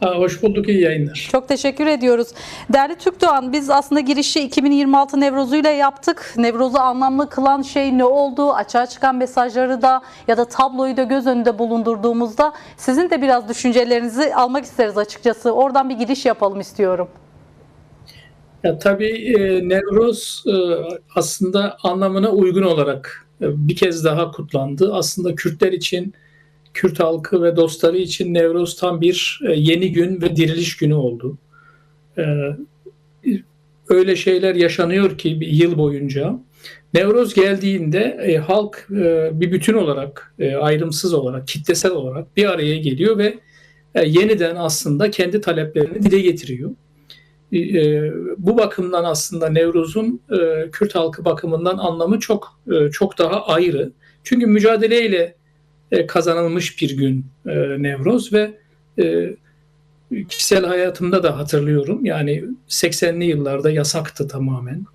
Hoş bulduk, iyi yayınlar. Çok teşekkür ediyoruz. Değerli Türkdoğan, biz aslında girişi 2026 Nevroz'uyla yaptık. Nevroz'u anlamlı kılan şey ne oldu? Açığa çıkan mesajları da ya da tabloyu da göz önünde bulundurduğumuzda sizin de biraz düşüncelerinizi almak isteriz açıkçası. Oradan bir giriş yapalım istiyorum. Tabii Nevroz aslında anlamına uygun olarak bir kez daha kutlandı. Aslında Kürtler için, Kürt halkı ve dostları için Nevroz tam bir yeni gün ve diriliş günü oldu. E, Öyle şeyler yaşanıyor ki bir yıl boyunca. Nevroz geldiğinde halk bir bütün olarak, ayrımsız olarak, kitlesel olarak bir araya geliyor ve yeniden aslında kendi taleplerini dile getiriyor. Bu bakımdan aslında Nevruz'un Kürt halkı bakımından anlamı çok daha ayrı. Çünkü mücadeleyle kazanılmış bir gün Nevruz ve kişisel hayatımda da hatırlıyorum. Yani 80'li yıllarda yasaktı tamamen.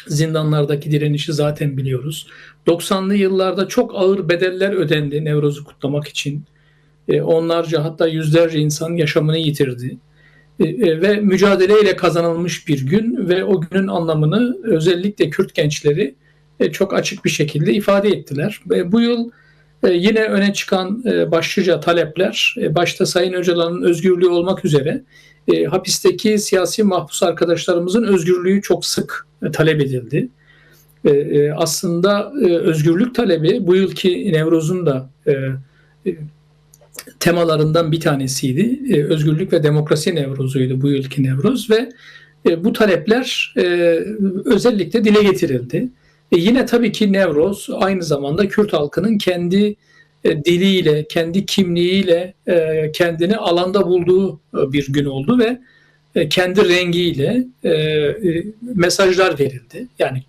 Zindanlardaki direnişi zaten biliyoruz. 90'lı yıllarda çok ağır bedeller ödendi Nevruz'u kutlamak için. Onlarca hatta yüzlerce insan yaşamını yitirdi. Ve mücadeleyle kazanılmış bir gün ve o günün anlamını özellikle Kürt gençleri çok açık bir şekilde ifade ettiler. Bu yıl yine öne çıkan başlıca talepler, başta Sayın Öcalan'ın özgürlüğü olmak üzere hapisteki siyasi mahpus arkadaşlarımızın özgürlüğü çok sık talep edildi. Aslında özgürlük talebi bu yılki Nevruz'un da temalarından bir tanesiydi. Özgürlük ve demokrasi Nevruz'uydu bu yılki Nevruz ve bu talepler özellikle dile getirildi. Yine tabii ki Nevruz aynı zamanda Kürt halkının kendi diliyle, kendi kimliğiyle kendini alanda bulduğu bir gün oldu ve kendi rengiyle mesajlar verildi. Yani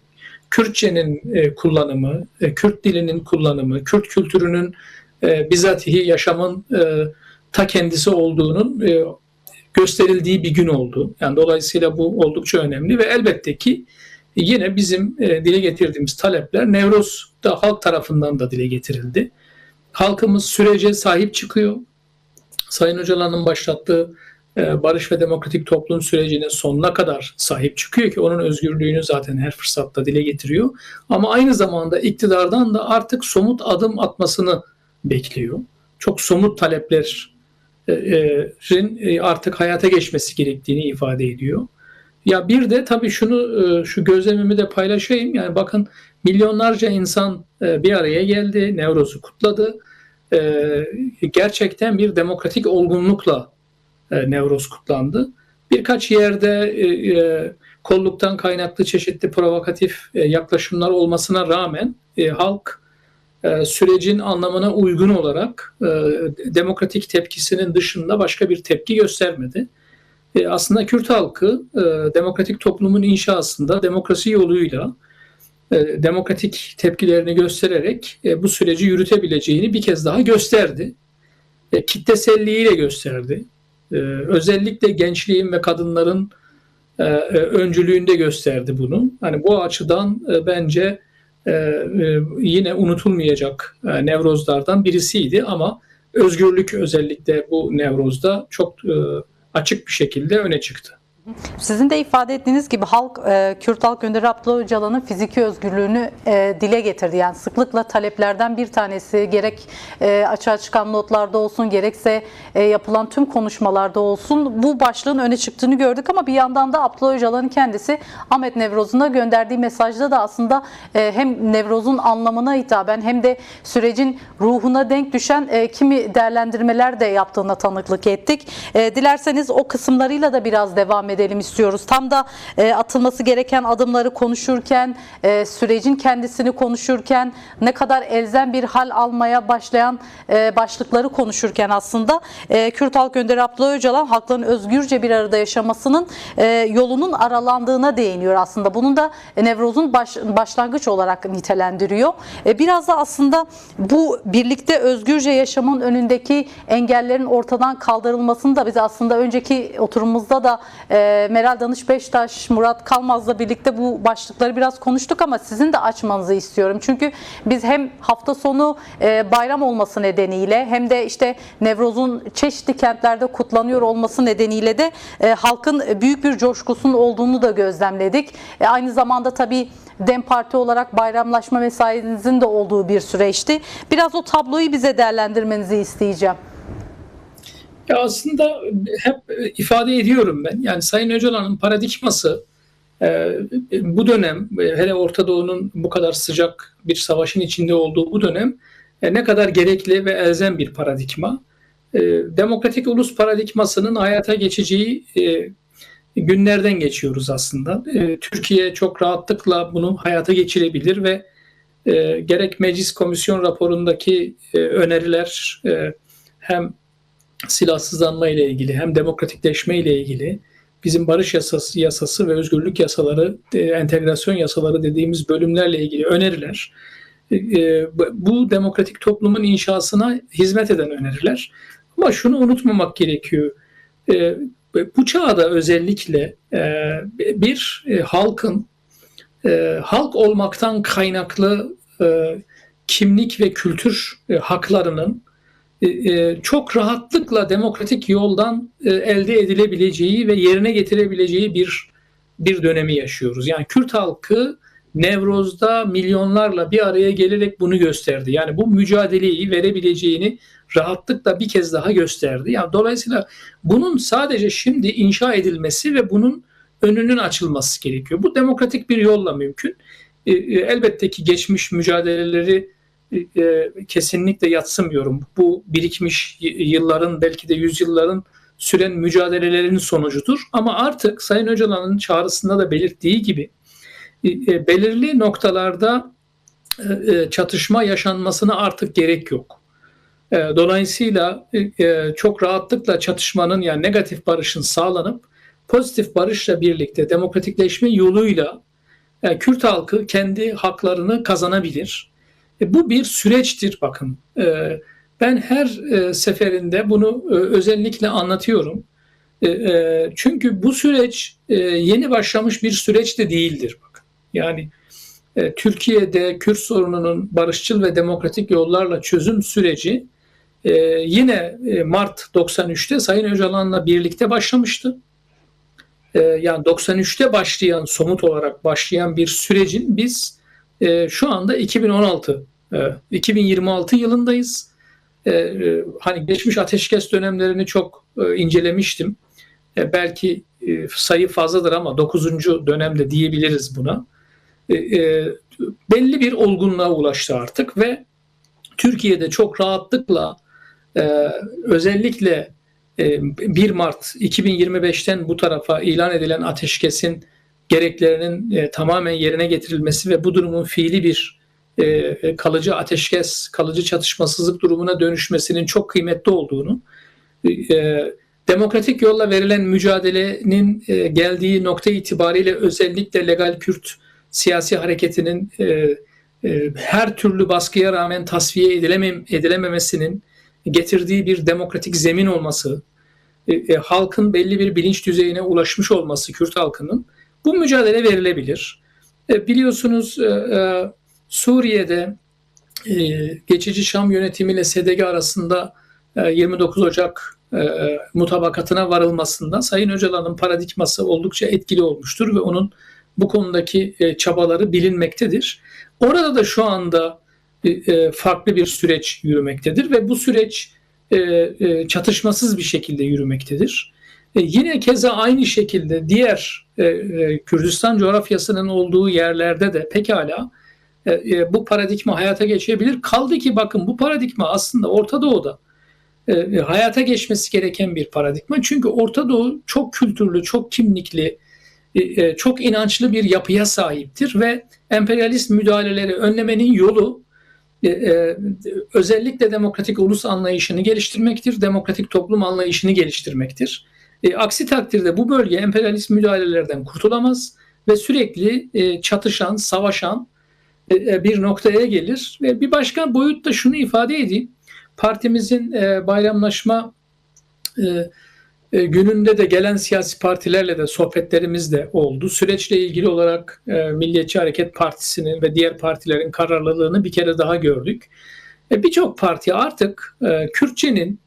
Kürtçenin kullanımı, Kürt dilinin kullanımı, Kürt kültürünün bizatihi yaşamın ta kendisi olduğunun gösterildiği bir gün oldu. Yani dolayısıyla bu oldukça önemli ve elbette ki yine bizim dile getirdiğimiz talepler Nevruz'da halk tarafından da dile getirildi. Halkımız sürece sahip çıkıyor. Sayın Öcalan'ın başlattığı barış ve demokratik toplum sürecine sonuna kadar sahip çıkıyor ki onun özgürlüğünü zaten her fırsatta dile getiriyor. Ama aynı zamanda iktidardan da artık somut adım atmasını bekliyor. Çok somut taleplerin artık hayata geçmesi gerektiğini ifade ediyor. Ya bir de tabii şu gözlemimi de paylaşayım. Yani bakın milyonlarca insan bir araya geldi, Nevruz'u kutladı. Gerçekten bir demokratik olgunlukla Nevruz kutlandı. Birkaç yerde kolluktan kaynaklı çeşitli provokatif yaklaşımlar olmasına rağmen halk sürecin anlamına uygun olarak demokratik tepkisinin dışında başka bir tepki göstermedi. Aslında Kürt halkı demokratik toplumun inşasında demokrasi yoluyla demokratik tepkilerini göstererek bu süreci yürütebileceğini bir kez daha gösterdi. Kitleselliğiyle gösterdi. Özellikle gençliğin ve kadınların öncülüğünde gösterdi bunu. Hani bu açıdan bence yine unutulmayacak Nevrozlardan birisiydi ama özgürlük özellikle bu Nevroz'da çok açık bir şekilde öne çıktı. Sizin de ifade ettiğiniz gibi halk, Kürt Halk Önderi Abdullah Öcalan'ın fiziki özgürlüğünü dile getirdi. Yani sıklıkla taleplerden bir tanesi gerek açığa çıkan notlarda olsun gerekse yapılan tüm konuşmalarda olsun bu başlığın öne çıktığını gördük ama bir yandan da Abdullah Öcalan'ın kendisi Ahmet Nevroz'una gönderdiği mesajda da aslında hem Nevroz'un anlamına hitaben hem de sürecin ruhuna denk düşen kimi değerlendirmeler de yaptığına tanıklık ettik. Dilerseniz o kısımlarıyla da biraz devam edelim istiyoruz. Tam da atılması gereken adımları konuşurken, sürecin kendisini konuşurken, ne kadar elzem bir hal almaya başlayan başlıkları konuşurken aslında Kürt Halk Önderi Abdullah Öcalan halkların özgürce bir arada yaşamasının yolunun aralandığına değiniyor aslında. Bunun da Nevroz'un başlangıç olarak nitelendiriyor. Biraz da aslında bu birlikte özgürce yaşamın önündeki engellerin ortadan kaldırılmasını da biz aslında önceki oturumumuzda da Meral Danış Beştaş, Murat Kalmaz'la birlikte bu başlıkları biraz konuştuk ama sizin de açmanızı istiyorum. Çünkü biz hem hafta sonu bayram olması nedeniyle hem de işte Nevroz'un çeşitli kentlerde kutlanıyor olması nedeniyle de halkın büyük bir coşkusunun olduğunu da gözlemledik. Aynı zamanda tabii DEM Parti olarak bayramlaşma mesainizin de olduğu bir süreçti. Biraz o tabloyu bize değerlendirmenizi isteyeceğim. Ya aslında hep ifade ediyorum ben. Yani Sayın Öcalan'ın paradigması bu dönem, hele Orta Doğu'nun bu kadar sıcak bir savaşın içinde olduğu bu dönem ne kadar gerekli ve elzem bir paradigma. Demokratik ulus paradigmasının hayata geçeceği günlerden geçiyoruz aslında. Türkiye çok rahatlıkla bunu hayata geçirebilir ve gerek meclis komisyon raporundaki öneriler hem silahsızlanma ile ilgili hem demokratikleşme ile ilgili bizim barış yasası ve özgürlük yasaları, entegrasyon yasaları dediğimiz bölümlerle ilgili öneriler, bu demokratik toplumun inşasına hizmet eden öneriler. Ama şunu unutmamak gerekiyor. Bu çağda özellikle bir halkın halk olmaktan kaynaklı kimlik ve kültür haklarının çok rahatlıkla demokratik yoldan elde edilebileceği ve yerine getirebileceği bir dönemi yaşıyoruz. Yani Kürt halkı Nevroz'da milyonlarla bir araya gelerek bunu gösterdi. Yani bu mücadeleyi verebileceğini rahatlıkla bir kez daha gösterdi. Yani dolayısıyla bunun sadece şimdi inşa edilmesi ve bunun önünün açılması gerekiyor. Bu demokratik bir yolla mümkün. Elbette ki geçmiş mücadeleleri kesinlikle yadsımıyorum. Bu birikmiş yılların, belki de yüzyılların süren mücadelelerin sonucudur. Ama artık Sayın Öcalan'ın çağrısında da belirttiği gibi belirli noktalarda çatışma yaşanmasına artık gerek yok. Dolayısıyla çok rahatlıkla çatışmanın, yani negatif barışın sağlanıp pozitif barışla birlikte demokratikleşme yoluyla Kürt halkı kendi haklarını kazanabilir. Bu bir süreçtir bakın. Ben her seferinde bunu özellikle anlatıyorum. Çünkü bu süreç yeni başlamış bir süreç de değildir. Bakın. Yani Türkiye'de Kürt sorununun barışçıl ve demokratik yollarla çözüm süreci yine Mart 93'te Sayın Öcalan'la birlikte başlamıştı. Yani 93'te başlayan, somut olarak başlayan bir sürecin biz şu anda 2026 yılındayız. Hani geçmiş ateşkes dönemlerini çok incelemiştim. Belki sayı fazladır ama 9. dönemde diyebiliriz buna. Belli bir olgunluğa ulaştı artık ve Türkiye'de çok rahatlıkla özellikle 1 Mart 2025'ten bu tarafa ilan edilen ateşkesin gereklerinin tamamen yerine getirilmesi ve bu durumun fiili bir kalıcı ateşkes, kalıcı çatışmasızlık durumuna dönüşmesinin çok kıymetli olduğunu, demokratik yolla verilen mücadelenin geldiği nokta itibariyle özellikle legal Kürt siyasi hareketinin her türlü baskıya rağmen tasfiye edilememesinin getirdiği bir demokratik zemin olması, halkın belli bir bilinç düzeyine ulaşmış olması, Kürt halkının, bu mücadele verilebilir. Biliyorsunuz Suriye'de geçici Şam yönetimiyle SDG arasında 29 Ocak mutabakatına varılmasında Sayın Öcalan'ın paradigması oldukça etkili olmuştur ve onun bu konudaki çabaları bilinmektedir. Orada da şu anda farklı bir süreç yürümektedir ve bu süreç çatışmasız bir şekilde yürümektedir. Yine keza aynı şekilde diğer Kürdistan coğrafyasının olduğu yerlerde de pekala bu paradigma hayata geçebilir. Kaldı ki bakın, bu paradigma aslında Orta Doğu'da hayata geçmesi gereken bir paradigma. Çünkü Orta Doğu çok kültürlü, çok kimlikli, çok inançlı bir yapıya sahiptir ve emperyalist müdahaleleri önlemenin yolu özellikle demokratik ulus anlayışını geliştirmektir, demokratik toplum anlayışını geliştirmektir. Aksi takdirde bu bölge emperyalist müdahalelerden kurtulamaz ve sürekli çatışan, savaşan bir noktaya gelir. Ve bir başka boyut da şunu ifade edeyim. Partimizin bayramlaşma Gününde de gelen siyasi partilerle de sohbetlerimiz de oldu. Süreçle ilgili olarak Milliyetçi Hareket Partisi'nin ve diğer partilerin kararlılığını bir kere daha gördük. Birçok parti artık Kürtçenin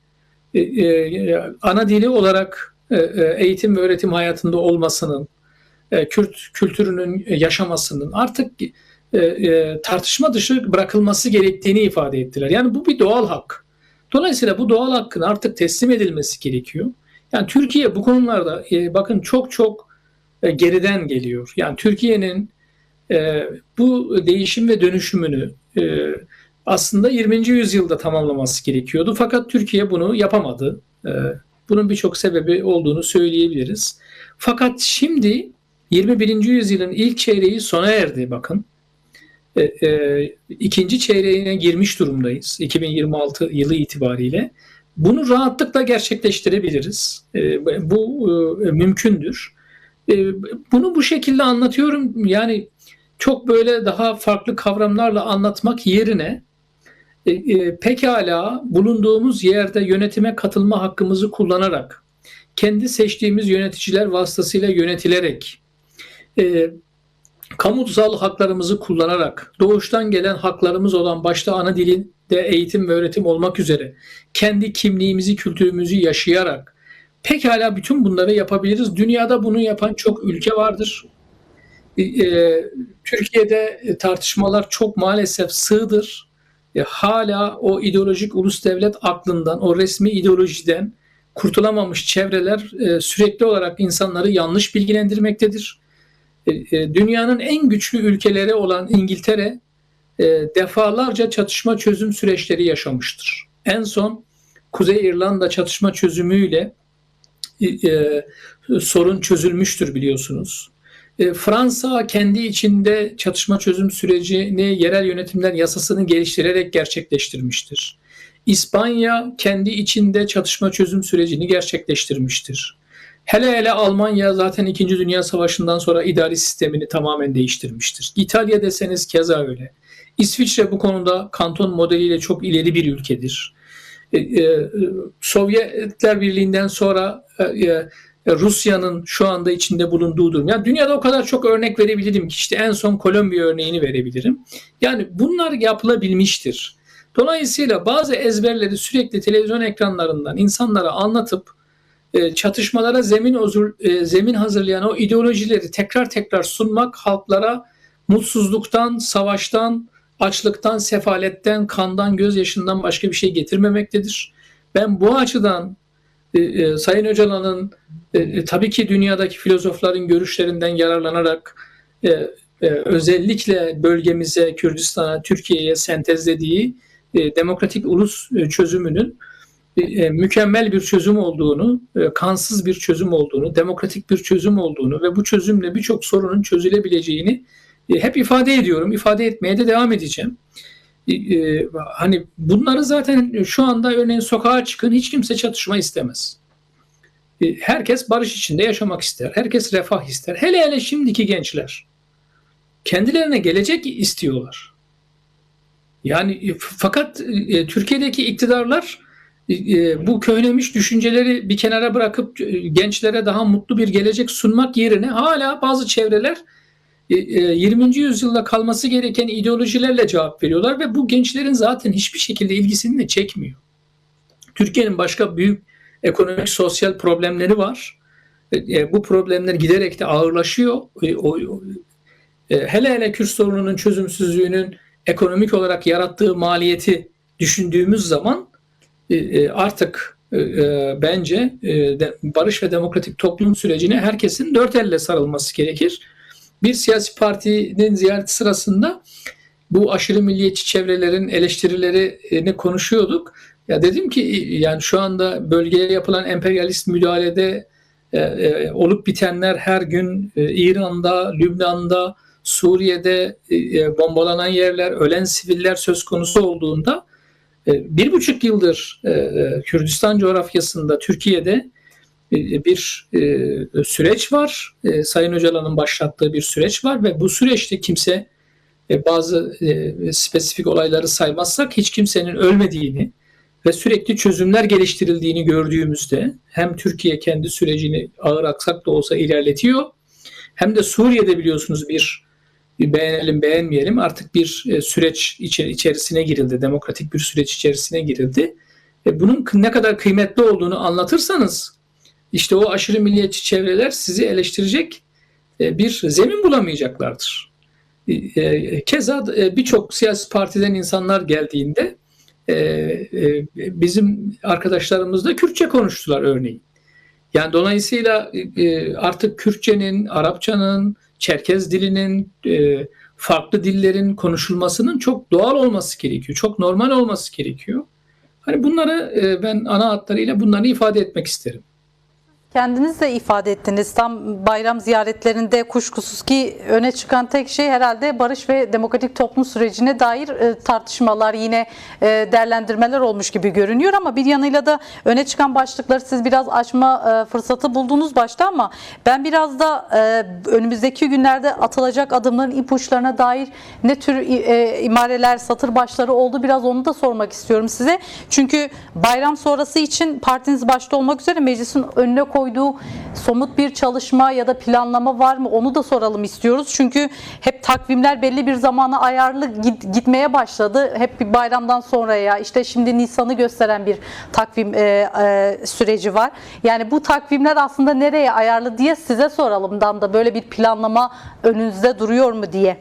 ana dili olarak eğitim ve öğretim hayatında olmasının, Kürt kültürünün yaşamasının artık tartışma dışı bırakılması gerektiğini ifade ettiler. Yani bu bir doğal hak. Dolayısıyla bu doğal hakkın artık teslim edilmesi gerekiyor. Yani Türkiye bu konularda bakın çok geriden geliyor. Yani Türkiye'nin bu değişim ve dönüşümünü aslında 20. yüzyılda tamamlaması gerekiyordu. Fakat Türkiye bunu yapamadı. Bunun birçok sebebi olduğunu söyleyebiliriz. Fakat şimdi 21. yüzyılın ilk çeyreği sona erdi bakın. İkinci çeyreğine girmiş durumdayız 2026 yılı itibariyle. Bunu rahatlıkla gerçekleştirebiliriz. Bu mümkündür. Bunu bu şekilde anlatıyorum. Yani çok böyle daha farklı kavramlarla anlatmak yerine pekala bulunduğumuz yerde yönetime katılma hakkımızı kullanarak, kendi seçtiğimiz yöneticiler vasıtasıyla yönetilerek, kamusal haklarımızı kullanarak, doğuştan gelen haklarımız olan başta ana dilinde eğitim ve öğretim olmak üzere kendi kimliğimizi, kültürümüzü yaşayarak pekala bütün bunları yapabiliriz. Dünyada bunu yapan çok ülke vardır. Türkiye'de tartışmalar çok maalesef sığdır. Hala o ideolojik ulus devlet aklından, o resmi ideolojiden kurtulamamış çevreler sürekli olarak insanları yanlış bilgilendirmektedir. Dünyanın en güçlü ülkeleri olan İngiltere defalarca çatışma çözüm süreçleri yaşamıştır. En son Kuzey İrlanda çatışma çözümüyle sorun çözülmüştür biliyorsunuz. Fransa kendi içinde çatışma çözüm sürecini yerel yönetimler yasasını geliştirerek gerçekleştirmiştir. İspanya kendi içinde çatışma çözüm sürecini gerçekleştirmiştir. Hele Almanya zaten 2. Dünya Savaşı'ndan sonra idari sistemini tamamen değiştirmiştir. İtalya deseniz keza öyle. İsviçre bu konuda kanton modeliyle çok ileri bir ülkedir. Sovyetler Birliği'nden sonra Rusya'nın şu anda içinde bulunduğu durum. Yani dünyada o kadar çok örnek verebilirim ki işte en son Kolombiya örneğini verebilirim. Yani bunlar yapılabilmiştir. Dolayısıyla bazı ezberleri sürekli televizyon ekranlarından insanlara anlatıp çatışmalara zemin hazırlayan o ideolojileri tekrar sunmak halklara mutsuzluktan, savaştan, açlıktan, sefaletten, kandan, gözyaşından başka bir şey getirmemektedir. Ben bu açıdan Sayın Öcalan'ın tabii ki dünyadaki filozofların görüşlerinden yararlanarak özellikle bölgemize, Kürdistan'a, Türkiye'ye sentezlediği demokratik ulus çözümünün mükemmel bir çözüm olduğunu, kansız bir çözüm olduğunu, demokratik bir çözüm olduğunu ve bu çözümle birçok sorunun çözülebileceğini hep ifade ediyorum. İfade etmeye de devam edeceğim. Hani bunları zaten şu anda örneğin sokağa çıkın hiç kimse çatışma istemez. Herkes barış içinde yaşamak ister. Herkes refah ister. Hele şimdiki gençler kendilerine gelecek istiyorlar. Yani fakat Türkiye'deki iktidarlar bu köhnemiş düşünceleri bir kenara bırakıp gençlere daha mutlu bir gelecek sunmak yerine hala bazı çevreler 20. yüzyılda kalması gereken ideolojilerle cevap veriyorlar ve bu gençlerin zaten hiçbir şekilde ilgisini de çekmiyor. Türkiye'nin başka büyük ekonomik, sosyal problemleri var. Bu problemler giderek de ağırlaşıyor. Hele Kürt sorununun çözümsüzlüğünün ekonomik olarak yarattığı maliyeti düşündüğümüz zaman artık bence barış ve demokratik toplum sürecine herkesin dört elle sarılması gerekir. Bir siyasi partinin ziyareti sırasında bu aşırı milliyetçi çevrelerin eleştirilerini konuşuyorduk. Ya dedim ki yani şu anda bölgeye yapılan emperyalist müdahalede olup bitenler her gün İran'da, Lübnan'da, Suriye'de bombalanan yerler, ölen siviller söz konusu olduğunda 1,5 yıldır Kürdistan coğrafyasında, Türkiye'de bir süreç var. Sayın Öcalan'ın başlattığı bir süreç var ve bu süreçte kimse bazı spesifik olayları saymazsak hiç kimsenin ölmediğini, ve sürekli çözümler geliştirildiğini gördüğümüzde hem Türkiye kendi sürecini ağır aksak da olsa ilerletiyor, hem de Suriye'de biliyorsunuz bir beğenelim beğenmeyelim artık bir süreç içerisine girildi, demokratik bir süreç içerisine girildi. Bunun ne kadar kıymetli olduğunu anlatırsanız işte o aşırı milliyetçi çevreler sizi eleştirecek bir zemin bulamayacaklardır. Keza birçok siyasi partiden insanlar geldiğinde bizim arkadaşlarımız da Kürtçe konuştular örneğin. Yani dolayısıyla artık Kürtçenin, Arapçanın, Çerkez dilinin, farklı dillerin konuşulmasının çok doğal olması gerekiyor. Çok normal olması gerekiyor. Hani bunları ben ana hatlarıyla bunları ifade etmek isterim. Kendiniz de ifade ettiniz. Tam bayram ziyaretlerinde kuşkusuz ki öne çıkan tek şey herhalde barış ve demokratik toplum sürecine dair tartışmalar, yine değerlendirmeler olmuş gibi görünüyor ama bir yanıyla da öne çıkan başlıkları siz biraz açma fırsatı buldunuz başta, ama ben biraz da önümüzdeki günlerde atılacak adımların ipuçlarına dair ne tür imareler, satır başları oldu, biraz onu da sormak istiyorum size. Çünkü bayram sonrası için partiniz başta olmak üzere meclisin önüne koyduğu somut bir çalışma ya da planlama var mı? Onu da soralım istiyoruz. Çünkü hep takvimler belli bir zamana ayarlı gitmeye başladı. Hep bir bayramdan sonraya, işte şimdi Nisan'ı gösteren bir takvim süreci var. Yani bu takvimler aslında nereye ayarlı diye size soralım. Da böyle bir planlama önünüzde duruyor mu diye.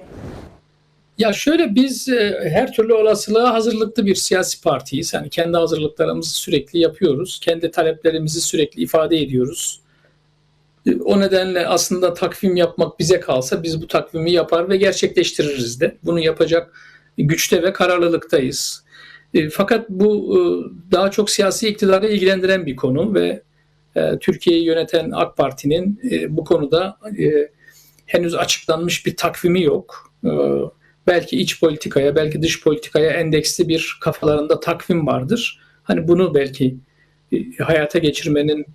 Ya şöyle, biz her türlü olasılığa hazırlıklı bir siyasi partiyiz. Yani kendi hazırlıklarımızı sürekli yapıyoruz. Kendi taleplerimizi sürekli ifade ediyoruz. O nedenle aslında takvim yapmak bize kalsa biz bu takvimi yapar ve gerçekleştiririz de. Bunu yapacak güçte ve kararlılıktayız. Fakat bu daha çok siyasi iktidarı ilgilendiren bir konu ve Türkiye'yi yöneten AK Parti'nin bu konuda henüz açıklanmış bir takvimi yok. Belki iç politikaya, belki dış politikaya endeksli bir kafalarında takvim vardır. Hani bunu belki hayata geçirmenin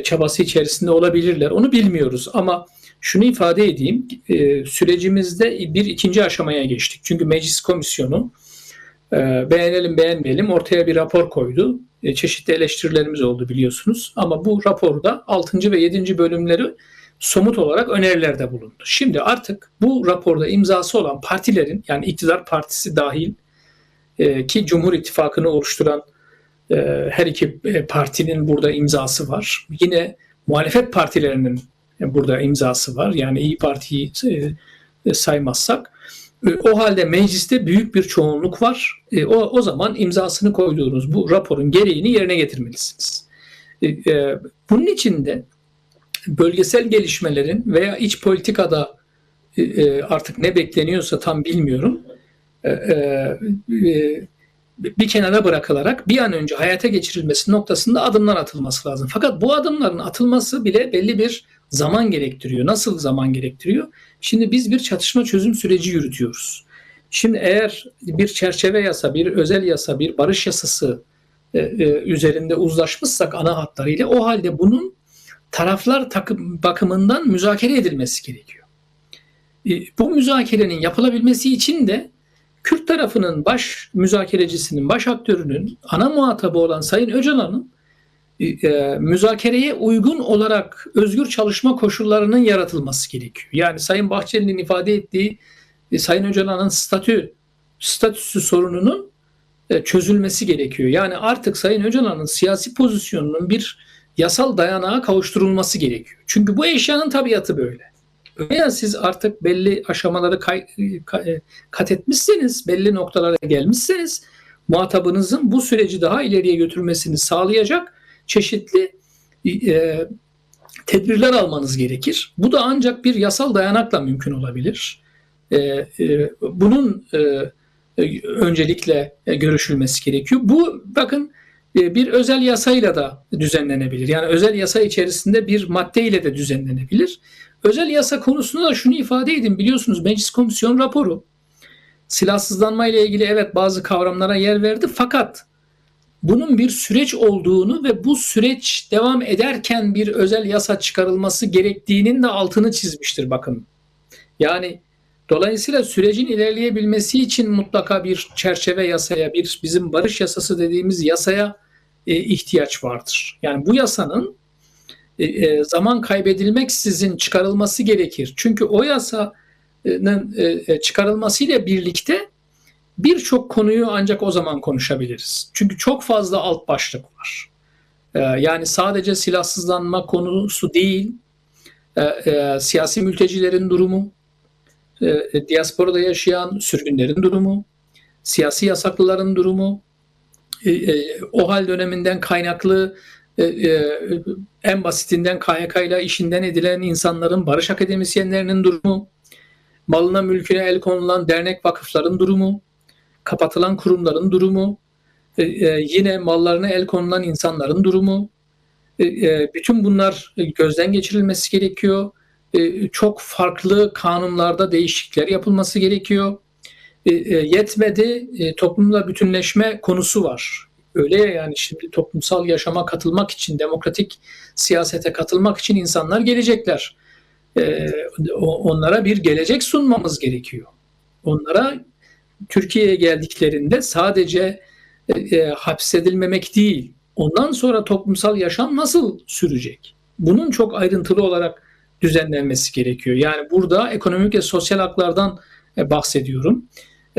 çabası içerisinde olabilirler. Onu bilmiyoruz ama şunu ifade edeyim. Sürecimizde bir ikinci aşamaya geçtik. Çünkü Meclis Komisyonu beğenelim beğenmeyelim ortaya bir rapor koydu. Çeşitli eleştirilerimiz oldu biliyorsunuz. Ama bu raporda 6. ve 7. bölümleri somut olarak önerilerde bulundu. Şimdi artık bu raporda imzası olan partilerin, yani iktidar partisi dahil ki Cumhur İttifakı'nı oluşturan her iki partinin burada imzası var. Yine muhalefet partilerinin burada imzası var. Yani İYİ Parti'yi saymazsak. O halde mecliste büyük bir çoğunluk var. O zaman imzasını koyduğunuz bu raporun gereğini yerine getirmelisiniz. Bunun için de bölgesel gelişmelerin veya iç politikada artık ne bekleniyorsa tam bilmiyorum, bir kenara bırakılarak bir an önce hayata geçirilmesi noktasında adımlar atılması lazım. Fakat bu adımların atılması bile belli bir zaman gerektiriyor. Nasıl zaman gerektiriyor? Şimdi biz bir çatışma çözüm süreci yürütüyoruz. Şimdi eğer bir çerçeve yasa, bir özel yasa, bir barış yasası üzerinde uzlaşmışsak ana hatlarıyla, o halde bunun taraflar bakımından müzakere edilmesi gerekiyor. Bu müzakerenin yapılabilmesi için de Kürt tarafının baş müzakerecisinin, baş aktörünün, ana muhatabı olan Sayın Öcalan'ın müzakereye uygun olarak özgür çalışma koşullarının yaratılması gerekiyor. Yani Sayın Bahçeli'nin ifade ettiği Sayın Öcalan'ın statüsü sorununun çözülmesi gerekiyor. Yani artık Sayın Öcalan'ın siyasi pozisyonunun bir yasal dayanağa kavuşturulması gerekiyor. Çünkü bu eşyanın tabiatı böyle. Veya siz artık belli aşamaları kat etmişseniz, belli noktalara gelmişseniz, muhatabınızın bu süreci daha ileriye götürmesini sağlayacak çeşitli tedbirler almanız gerekir. Bu da ancak bir yasal dayanakla mümkün olabilir. Bunun öncelikle görüşülmesi gerekiyor. Bu, bakın, bir özel yasayla da düzenlenebilir. Yani özel yasa içerisinde bir maddeyle de düzenlenebilir. Özel yasa konusunda da şunu ifade edin. Biliyorsunuz Meclis Komisyon raporu silahsızlanma ile ilgili evet bazı kavramlara yer verdi. Fakat bunun bir süreç olduğunu ve bu süreç devam ederken bir özel yasa çıkarılması gerektiğinin de altını çizmiştir, bakın. Yani Dolayısıyla sürecin ilerleyebilmesi için mutlaka bir çerçeve yasaya, bir bizim barış yasası dediğimiz yasaya ihtiyaç vardır. Yani bu yasanın zaman kaybedilmeksizin çıkarılması gerekir. Çünkü o yasanın çıkarılmasıyla birlikte birçok konuyu ancak o zaman konuşabiliriz. Çünkü çok fazla alt başlık var. Yani sadece silahsızlanma konusu değil, siyasi mültecilerin durumu, diasporada yaşayan sürgünlerin durumu, siyasi yasaklıların durumu, OHAL döneminden kaynaklı en basitinden KYK ile işinden edilen insanların, barış akademisyenlerinin durumu, malına mülküne el konulan dernek vakıfların durumu, kapatılan kurumların durumu, yine mallarına el konulan insanların durumu, bütün bunlar gözden geçirilmesi gerekiyor. Çok farklı kanunlarda değişiklikler yapılması gerekiyor. Yetmedi, toplumla bütünleşme konusu var. Öyle ya, yani şimdi toplumsal yaşama katılmak için, demokratik siyasete katılmak için insanlar gelecekler. Onlara bir gelecek sunmamız gerekiyor. Onlara Türkiye'ye geldiklerinde sadece hapsedilmemek değil, ondan sonra toplumsal yaşam nasıl sürecek? Bunun çok ayrıntılı olarak düzenlenmesi gerekiyor. Yani burada ekonomik ve sosyal haklardan bahsediyorum.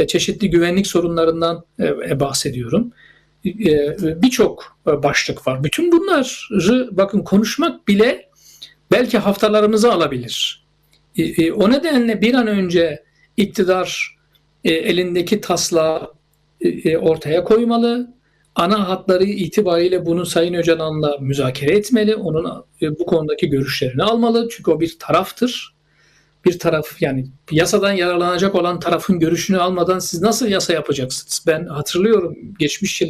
Çeşitli güvenlik sorunlarından bahsediyorum. Birçok başlık var. Bütün bunları bakın konuşmak bile belki haftalarımızı alabilir. O nedenle bir an önce iktidar elindeki taslağı ortaya koymalı. Ana hatları itibariyle bunu Sayın Öcalan'la müzakere etmeli. Onun bu konudaki görüşlerini almalı. Çünkü o bir taraftır. Bir taraf, yani yasadan yararlanacak olan tarafın görüşünü almadan siz nasıl yasa yapacaksınız? Ben hatırlıyorum geçmiş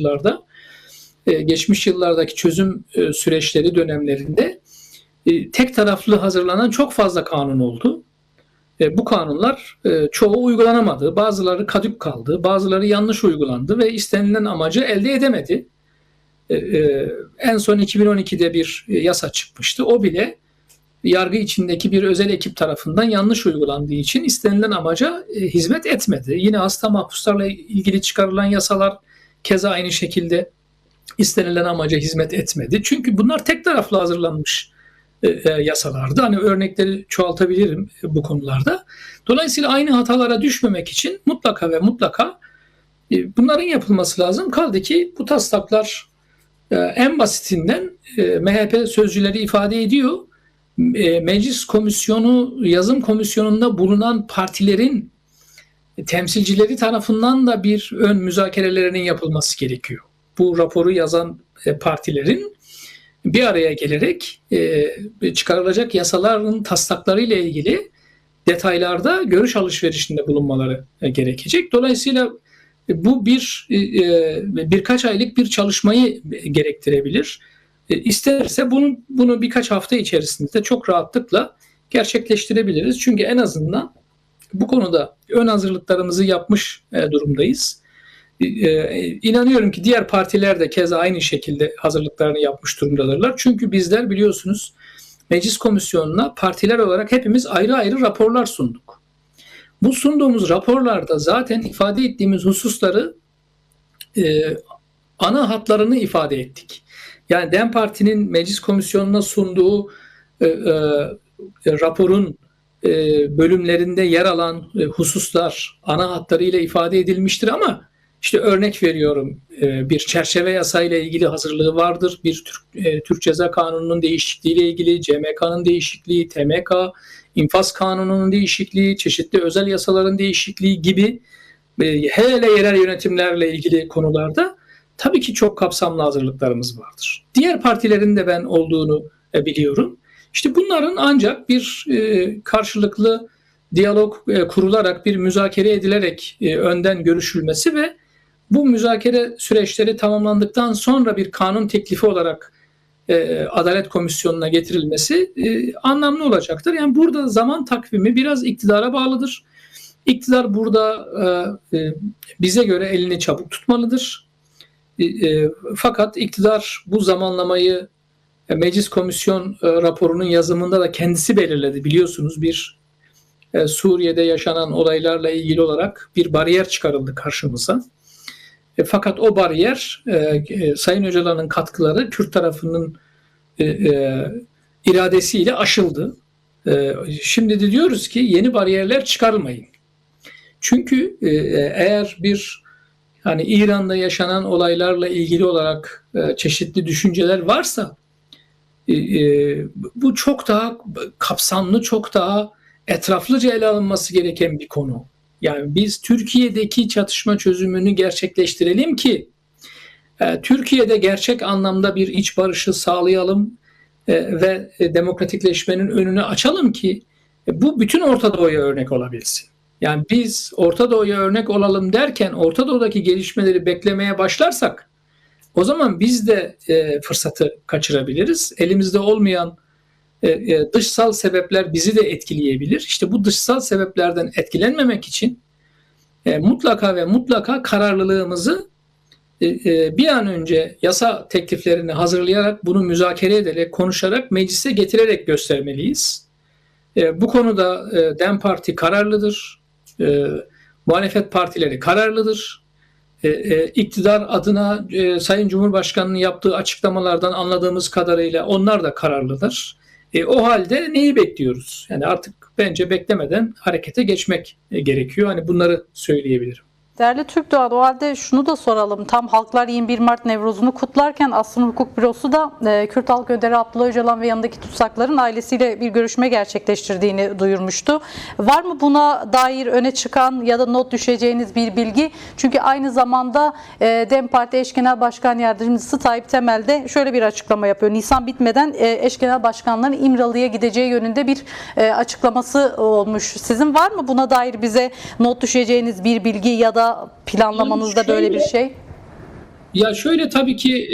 yıllardaki çözüm süreçleri dönemlerinde tek taraflı hazırlanan çok fazla kanun oldu. Bu kanunlar çoğu uygulanamadı. Bazıları kadük kaldı, bazıları yanlış uygulandı ve istenilen amacı elde edemedi. En son 2012'de bir yasa çıkmıştı. O bile yargı içindeki bir özel ekip tarafından yanlış uygulandığı için istenilen amaca hizmet etmedi. Yine hasta mahpuslarla ilgili çıkarılan yasalar keza aynı şekilde istenilen amaca hizmet etmedi. Çünkü bunlar tek taraflı hazırlanmış yasalardı. Hani örnekleri çoğaltabilirim bu konularda. Dolayısıyla aynı hatalara düşmemek için mutlaka ve mutlaka bunların yapılması lazım. Kaldı ki bu taslaklar en basitinden MHP sözcüleri ifade ediyor. Meclis komisyonu, yazım komisyonunda bulunan partilerin temsilcileri tarafından da bir ön müzakerelerinin yapılması gerekiyor. Bu raporu yazan partilerin bir araya gelerek çıkarılacak yasaların taslakları ile ilgili detaylarda görüş alışverişinde bulunmaları gerekecek. Dolayısıyla bu birkaç aylık bir çalışmayı gerektirebilir. İsterse bunu birkaç hafta içerisinde çok rahatlıkla gerçekleştirebiliriz. Çünkü en azından bu konuda ön hazırlıklarımızı yapmış durumdayız. İnanıyorum ki diğer partiler de keza aynı şekilde hazırlıklarını yapmış durumdadırlar. Çünkü bizler biliyorsunuz meclis komisyonuna partiler olarak hepimiz ayrı ayrı raporlar sunduk. Bu sunduğumuz raporlarda zaten ifade ettiğimiz hususları ana hatlarını ifade ettik. Yani DEM Parti'nin meclis komisyonuna sunduğu raporun bölümlerinde yer alan hususlar ana hatlarıyla ifade edilmiştir ama işte örnek veriyorum, bir çerçeve yasayla ilgili hazırlığı vardır. Bir Türk Ceza Kanunu'nun değişikliğiyle ilgili, CMK'nın değişikliği, TMK, infaz kanununun değişikliği, çeşitli özel yasaların değişikliği gibi hele yerel yönetimlerle ilgili konularda tabii ki çok kapsamlı hazırlıklarımız vardır. Diğer partilerin de ben olduğunu biliyorum. İşte bunların ancak bir karşılıklı diyalog kurularak, bir müzakere edilerek önden görüşülmesi ve bu müzakere süreçleri tamamlandıktan sonra bir kanun teklifi olarak Adalet Komisyonu'na getirilmesi anlamlı olacaktır. Yani burada zaman takvimi biraz iktidara bağlıdır. İktidar burada bize göre elini çabuk tutmalıdır. Fakat iktidar bu zamanlamayı meclis komisyon raporunun yazımında da kendisi belirledi. Biliyorsunuz bir Suriye'de yaşanan olaylarla ilgili olarak bir bariyer çıkarıldı karşımıza. Fakat o bariyer Sayın Öcalan'ın katkıları Kürt tarafının iradesiyle aşıldı. Şimdi de diyoruz ki yeni bariyerler çıkarılmayın. Çünkü eğer bir hani İran'da yaşanan olaylarla ilgili olarak çeşitli düşünceler varsa bu çok daha kapsamlı, çok daha etraflıca ele alınması gereken bir konu. Yani biz Türkiye'deki çatışma çözümünü gerçekleştirelim ki Türkiye'de gerçek anlamda bir iç barışı sağlayalım ve demokratikleşmenin önünü açalım ki bu bütün Orta Doğu'ya örnek olabilsin. Yani biz Orta Doğu'ya örnek olalım derken Orta Doğu'daki gelişmeleri beklemeye başlarsak o zaman biz de fırsatı kaçırabiliriz. Elimizde olmayan dışsal sebepler bizi de etkileyebilir. İşte bu dışsal sebeplerden etkilenmemek için mutlaka ve mutlaka kararlılığımızı bir an önce yasa tekliflerini hazırlayarak, bunu müzakere ederek, konuşarak, meclise getirerek göstermeliyiz. Bu konuda DEM Parti kararlıdır, muhalefet partileri kararlıdır. İktidar adına Sayın Cumhurbaşkanı'nın yaptığı açıklamalardan anladığımız kadarıyla onlar da kararlıdır. O halde neyi bekliyoruz? Yani artık bence beklemeden harekete geçmek gerekiyor. Hani bunları söyleyebilirim. Değerli Türk Doğan, o halde şunu da soralım. Tam Halklar 21 Mart Nevrozunu kutlarken Asrın Hukuk Bürosu da Kürt Halk Önderi Abdullah Öcalan ve yanındaki tutsakların ailesiyle bir görüşme gerçekleştirdiğini duyurmuştu. Var mı buna dair öne çıkan ya da not düşeceğiniz bir bilgi? Çünkü aynı zamanda DEM Parti Eş Genel Başkan Yardımcısı Tayyip Temel de şöyle bir açıklama yapıyor. Nisan bitmeden eş genel başkanların İmralı'ya gideceği yönünde bir açıklaması olmuş. Sizin var mı buna dair bize not düşeceğiniz bir bilgi ya da planlamanızda böyle bir şey? Ya şöyle, tabii ki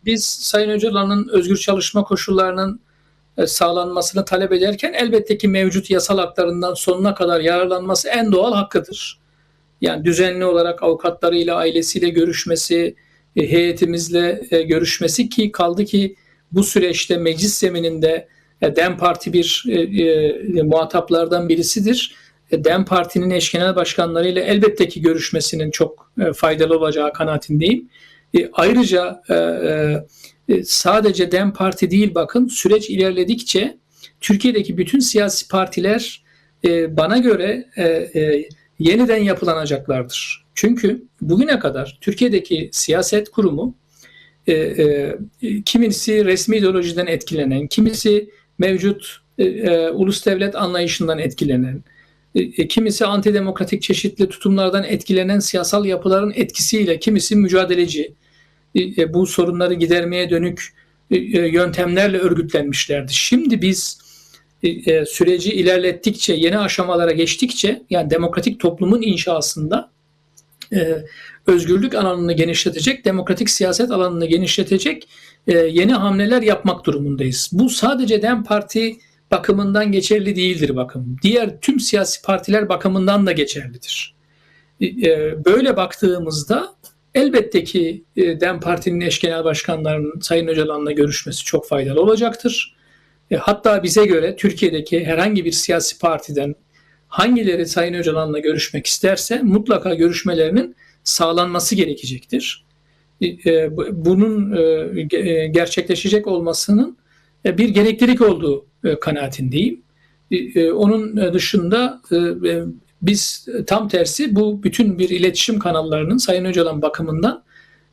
biz Sayın Öcalan'ın özgür çalışma koşullarının sağlanmasını talep ederken elbette ki mevcut yasal haklarından sonuna kadar yararlanması en doğal hakkıdır. Yani düzenli olarak avukatlarıyla, ailesiyle görüşmesi, heyetimizle görüşmesi, ki kaldı ki bu süreçte meclis zemininde DEM Parti bir muhataplardan birisidir. DEM Parti'nin eş genel başkanlarıyla elbette ki görüşmesinin çok faydalı olacağı kanaatindeyim. Ayrıca sadece DEM Parti değil, bakın süreç ilerledikçe Türkiye'deki bütün siyasi partiler bana göre yeniden yapılanacaklardır. Çünkü bugüne kadar Türkiye'deki siyaset kurumu kimisi resmi ideolojiden etkilenen, kimisi mevcut ulus devlet anlayışından etkilenen, kimisi antidemokratik çeşitli tutumlardan etkilenen siyasal yapıların etkisiyle, kimisi mücadeleci, bu sorunları gidermeye dönük yöntemlerle örgütlenmişlerdi. Şimdi biz süreci ilerlettikçe, yeni aşamalara geçtikçe, yani demokratik toplumun inşasında özgürlük alanını genişletecek, demokratik siyaset alanını genişletecek yeni hamleler yapmak durumundayız. Bu sadece DEM Parti bakımından geçerli değildir bakın. Diğer tüm siyasi partiler bakımından da geçerlidir. Böyle baktığımızda elbette ki DEM Parti'nin eş genel başkanlarının Sayın Öcalan'la görüşmesi çok faydalı olacaktır. Hatta bize göre Türkiye'deki herhangi bir siyasi partiden hangileri Sayın Öcalan'la görüşmek isterse mutlaka görüşmelerinin sağlanması gerekecektir. Bunun gerçekleşecek olmasının bir gereklilik olduğu kanaatindeyim. Onun dışında biz tam tersi bu bütün bir iletişim kanallarının Sayın Öcalan bakımından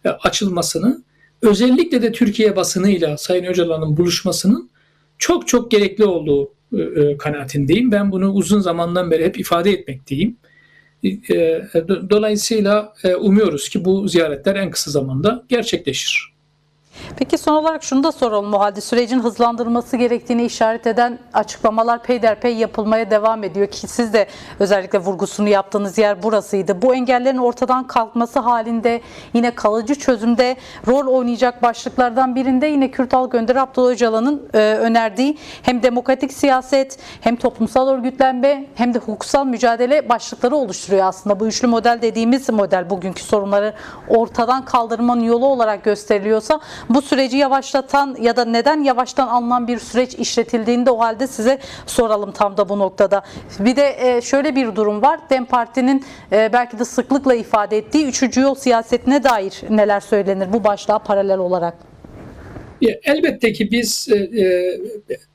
açılmasını, özellikle de Türkiye basınıyla Sayın Öcalan'ın buluşmasının çok çok gerekli olduğu kanaatindeyim. Ben bunu uzun zamandan beri hep ifade etmekteyim. Dolayısıyla umuyoruz ki bu ziyaretler en kısa zamanda gerçekleşir. Peki son olarak şunu da soralım o halde. Sürecin hızlandırılması gerektiğini işaret eden açıklamalar peyderpey yapılmaya devam ediyor ki siz de özellikle vurgusunu yaptığınız yer burasıydı. Bu engellerin ortadan kalkması halinde yine kalıcı çözümde rol oynayacak başlıklardan birinde yine Kürt Halk Önderi Abdullah Öcalan'ın önerdiği hem demokratik siyaset, hem toplumsal örgütlenme, hem de hukuksal mücadele başlıkları oluşturuyor aslında. Bu üçlü model dediğimiz model bugünkü sorunları ortadan kaldırmanın yolu olarak gösteriliyorsa Bu süreci yavaşlatan ya da neden yavaştan alınan bir süreç işletildiğinde o halde size soralım tam da bu noktada. Bir de şöyle bir durum var. DEM Parti'nin belki de sıklıkla ifade ettiği 3. yol siyasetine dair neler söylenir bu başlığa paralel olarak? Elbette ki biz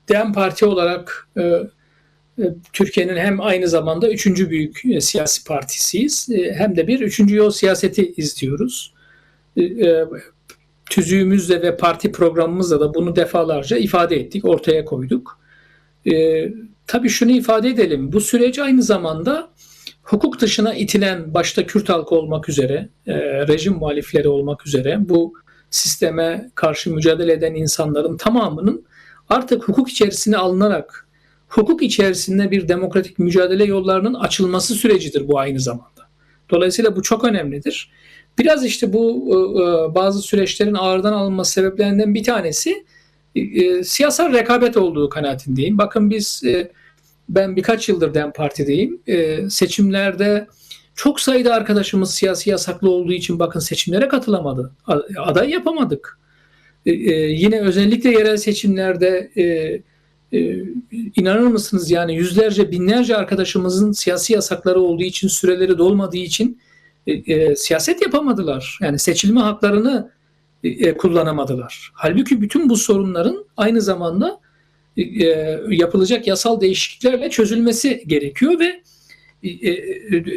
DEM Parti olarak Türkiye'nin hem aynı zamanda 3. büyük siyasi partisiyiz. Hem de bir 3. yol siyaseti izliyoruz. Tüzüğümüzle ve parti programımızla da bunu defalarca ifade ettik, ortaya koyduk. Tabii şunu ifade edelim, bu süreç aynı zamanda hukuk dışına itilen, başta Kürt halkı olmak üzere, rejim muhalifleri olmak üzere bu sisteme karşı mücadele eden insanların tamamının artık hukuk içerisine alınarak, hukuk içerisinde bir demokratik mücadele yollarının açılması sürecidir bu aynı zamanda. Dolayısıyla bu çok önemlidir. Biraz işte bu bazı süreçlerin ağırdan alınması sebeplerinden bir tanesi siyasal rekabet olduğu kanaatindeyim. Bakın ben birkaç yıldır DEM Parti'deyim. Seçimlerde çok sayıda arkadaşımız siyasi yasaklı olduğu için bakın seçimlere katılamadı. Aday yapamadık. Yine özellikle yerel seçimlerde inanır mısınız yani yüzlerce binlerce arkadaşımızın siyasi yasakları olduğu için süreleri dolmadığı için siyaset yapamadılar. Yani seçilme haklarını kullanamadılar. Halbuki bütün bu sorunların aynı zamanda yapılacak yasal değişikliklerle çözülmesi gerekiyor ve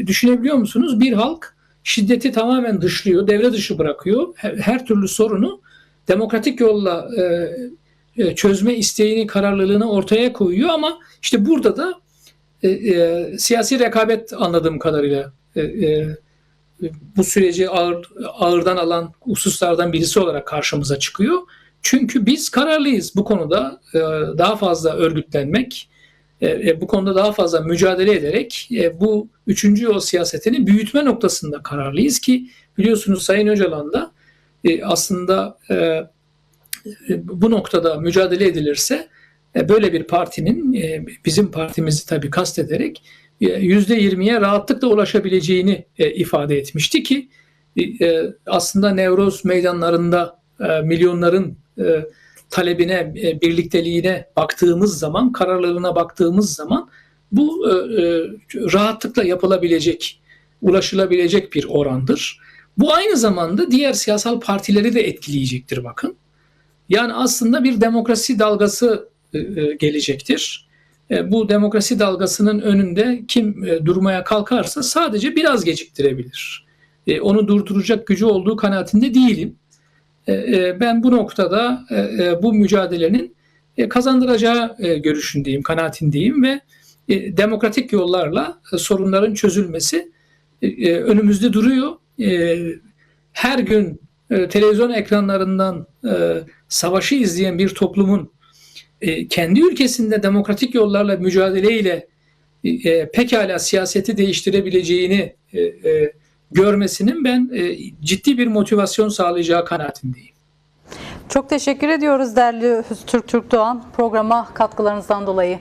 düşünebiliyor musunuz? Bir halk şiddeti tamamen dışlıyor, devre dışı bırakıyor. Her türlü sorunu demokratik yolla çözme isteğini, kararlılığını ortaya koyuyor ama işte burada da siyasi rekabet anladığım kadarıyla bu süreci ağırdan alan hususlardan birisi olarak karşımıza çıkıyor. Çünkü biz kararlıyız bu konuda daha fazla örgütlenmek, bu konuda daha fazla mücadele ederek bu 3. yol siyasetini büyütme noktasında kararlıyız ki biliyorsunuz Sayın Öcalan da aslında bu noktada mücadele edilirse böyle bir partinin bizim partimizi tabii kastederek %20'ye rahatlıkla ulaşabileceğini ifade etmişti ki aslında Nevroz meydanlarında milyonların talebine, birlikteliğine baktığımız zaman, kararlılığına baktığımız zaman bu rahatlıkla yapılabilecek, ulaşılabilecek bir orandır. Bu aynı zamanda diğer siyasal partileri de etkileyecektir bakın. Yani aslında bir demokrasi dalgası gelecektir. Bu demokrasi dalgasının önünde kim durmaya kalkarsa sadece biraz geciktirebilir. Onu durduracak gücü olduğu kanaatinde değilim. Ben bu noktada bu mücadelenin kazandıracağı görüşündeyim, kanaatindeyim ve demokratik yollarla sorunların çözülmesi önümüzde duruyor. Her gün televizyon ekranlarından savaşı izleyen bir toplumun kendi ülkesinde demokratik yollarla mücadeleyle pekala siyaseti değiştirebileceğini görmesinin ben ciddi bir motivasyon sağlayacağı kanaatindeyim. Çok teşekkür ediyoruz değerli Türk Doğan programa katkılarınızdan dolayı.